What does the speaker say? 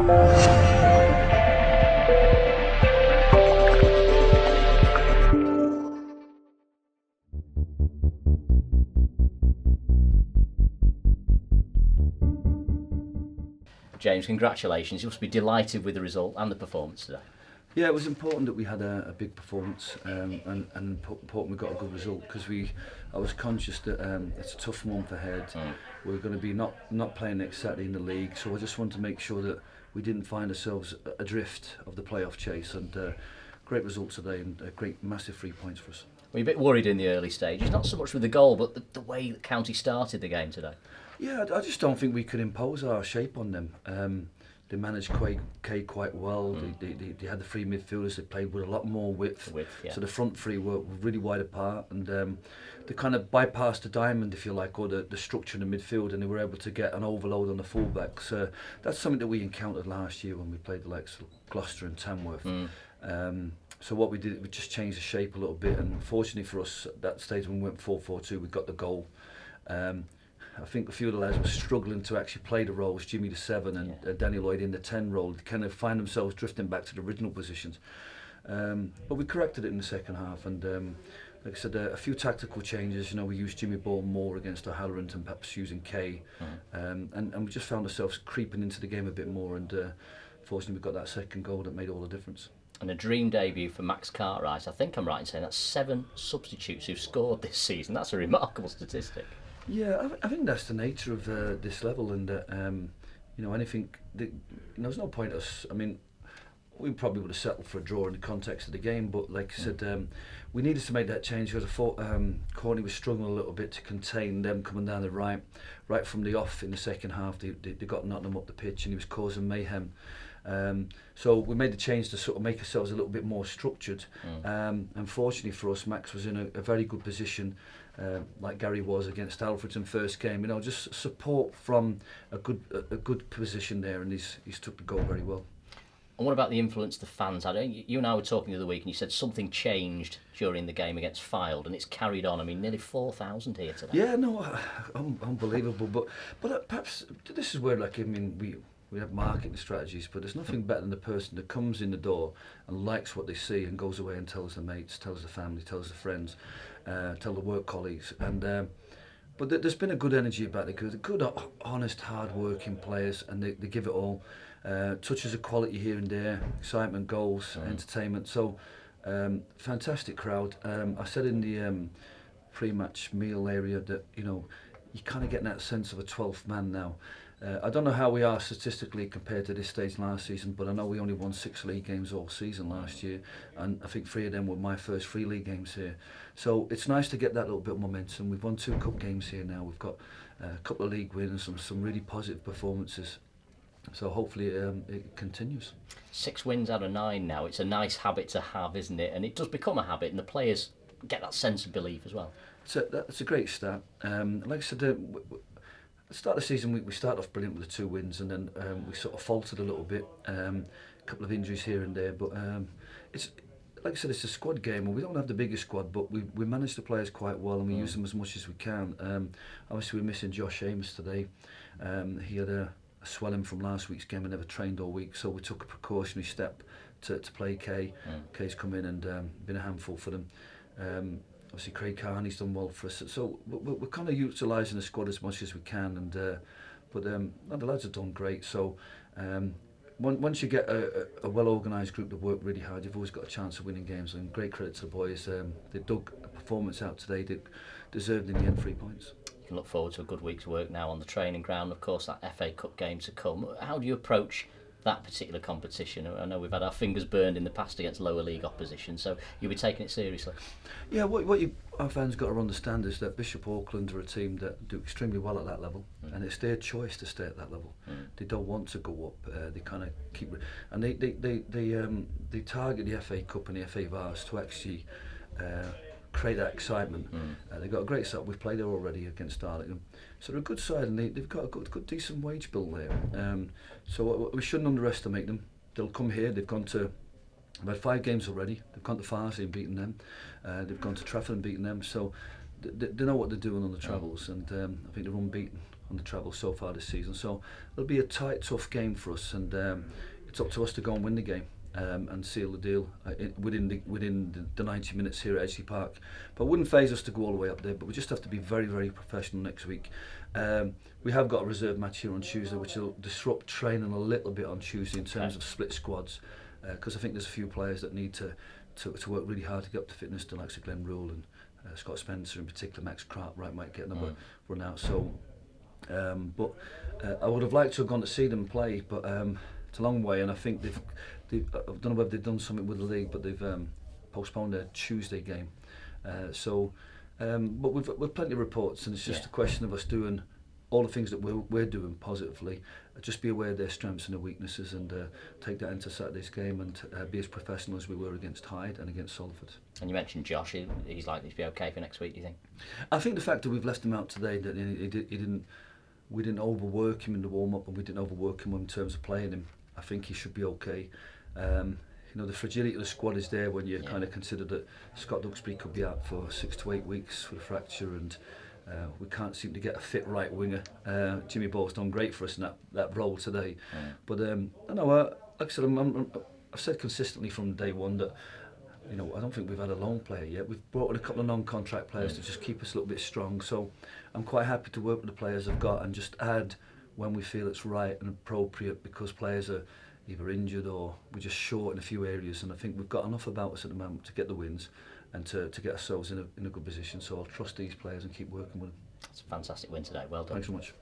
James, congratulations. You must be delighted with the result and the performance today. Yeah, it was important that we had a big performance and important we got a good result, because I was conscious that it's a tough month ahead. We're going to be not playing next Saturday in the league, so I just wanted to make sure that we didn't find ourselves adrift of the playoff chase, and great result today and great massive 3 points for us. Were you a bit worried in the early stages, not so much with the goal, but the way that County started the game today? Yeah, I just don't think we could impose our shape on them. They managed Kay quite well. They had the three midfielders. They played with a lot more width. So the front three were really wide apart, and they kind of bypassed the diamond, if you like, or the structure in the midfield, and they were able to get an overload on the fullbacks. That's something that we encountered last year when we played the likes of Gloucester and Tamworth. So what we did, we just changed the shape a little bit, and fortunately for us, at that stage when we went 4-4-2, we got the goal. I think a few of the lads were struggling to actually play the roles, Jimmy the 7 and Daniel Lloyd in the 10 role. They kind of find themselves drifting back to the original positions. But we corrected it in the second half, and like I said, a few tactical changes. You know, we used Jimmy Ball more against O'Halloran and perhaps using Kay, and we just found ourselves creeping into the game a bit more, and fortunately we got that second goal that made all the difference. And a dream debut for Max Cartwright. I think I'm right in saying that's 7 substitutes who've scored this season. That's a remarkable statistic. Yeah, I think that's the nature of this level, and you know, anything. There's no point us. I mean, we probably would have settled for a draw in the context of the game, but like I said, we needed to make that change because I thought Corney was struggling a little bit to contain them coming down the right from the off in the second half. They got Nottingham up the pitch, and he was causing mayhem. So we made the change to sort of make ourselves a little bit more structured. Unfortunately for us, Max was in a very good position, like Gary was against Salford in first game. You know, just support from a good position there, and he's took the goal very well. And what about the influence the fans had? You and I were talking the other week, and you said something changed during the game against Fylde, and it's carried on. I mean, nearly 4,000 here today. Yeah, no, unbelievable. But perhaps this is where, like, I mean, we have marketing strategies, but there's nothing better than the person that comes in the door and likes what they see and goes away and tells their mates, tells the family, tells the friends, tell the work colleagues. And but there's been a good energy about it, good, honest, hard-working players, and they give it all. Touches of quality here and there, excitement, goals, entertainment. So fantastic crowd. I said in the pre-match meal area that, you know, you're kind of getting that sense of a 12th man now. I don't know how we are statistically compared to this stage last season, but I know we only won 6 league games all season last year, and I think 3 of them were my first 3 league games here. So it's nice to get that little bit of momentum. We've won 2 cup games here now. We've got a couple of league wins, some really positive performances. So hopefully it continues. 6 wins out of 9 now. It's a nice habit to have, isn't it? And it does become a habit, and the players get that sense of belief as well. That's a great start. Like I said, at the start of the season, we started off brilliant with the 2 wins, and then we sort of faltered a little bit. A couple of injuries here and there, but it's like I said, it's a squad game, and we don't have the biggest squad, but we manage the players quite well, and we use them as much as we can. Obviously, we're missing Josh Amos today. He had a swelling from last week's game and never trained all week, so we took a precautionary step to play Kay. Kay's come in and been a handful for them. Obviously Craig Carney's done well for us, so we're kind of utilising the squad as much as we can, and but the lads have done great. So once you get a well organised group that work really hard, you've always got a chance of winning games, and great credit to the boys. They dug a performance out today that deserved in the end 3 points. You can look forward to a good week's work now on the training ground. Of course, that FA Cup game to come. How do you approach that particular competition? I know we've had our fingers burned in the past against lower league opposition, so you'll be taking it seriously. Yeah, our fans got to understand is that Bishop Auckland are a team that do extremely well at that level, and it's their choice to stay at that level. They don't want to go up. They kind of keep, and they target the FA Cup and the FA Vars to actually create that excitement. They've got a great side. We've played there already against Darlington, so they're a good side, and they've got a good decent wage bill there. So we shouldn't underestimate them. They'll come here. They've had 5 games already. They've gone to Farsley and beaten them. They've gone to Trafford and beaten them. So they know what they're doing on the travels, and I think they're unbeaten on the travel so far this season. So it'll be a tight, tough game for us, and it's up to us to go and win the game. And seal the deal within the 90 minutes here at Edgeley Park. But it wouldn't faze us to go all the way up there, but we just have to be very, very professional next week. We have got a reserve match here on Tuesday, which will disrupt training a little bit on Tuesday in terms of split squads, because I think there's a few players that need to work really hard to get up to fitness, the likes of Glenn Rule and Scott Spencer in particular. Max Cartwright might get another run out. So, but I would have liked to have gone to see them play, but it's a long way, and I think they've I don't know whether they've done something with the league, but they've postponed their Tuesday game. But we've plenty of reports, and it's just a question of us doing all the things that we're doing positively. Just be aware of their strengths and their weaknesses, and take that into Saturday's game, and be as professional as we were against Hyde and against Salford. And you mentioned Josh. He's likely to be okay for next week, do you think? I think the fact that we've left him out today, that we didn't overwork him in the warm-up, and we didn't overwork him in terms of playing him. I think he should be okay. The fragility of the squad is there when you kind of consider that Scott Duxbury could be out for 6 to 8 weeks for a fracture, and we can't seem to get a fit right winger. Jimmy Ball's done great for us in that role today. But I know, like I said, I've said consistently from day one that I don't think we've had a loan player yet. We've brought in a couple of non-contract players to just keep us a little bit strong. So I'm quite happy to work with the players I've got and just add when we feel it's right and appropriate, because players are either injured or we're just short in a few areas, and I think we've got enough about us at the moment to get the wins and to get ourselves in a good position. So I'll trust these players and keep working with them. It's a fantastic win today. Well done. Thanks so much.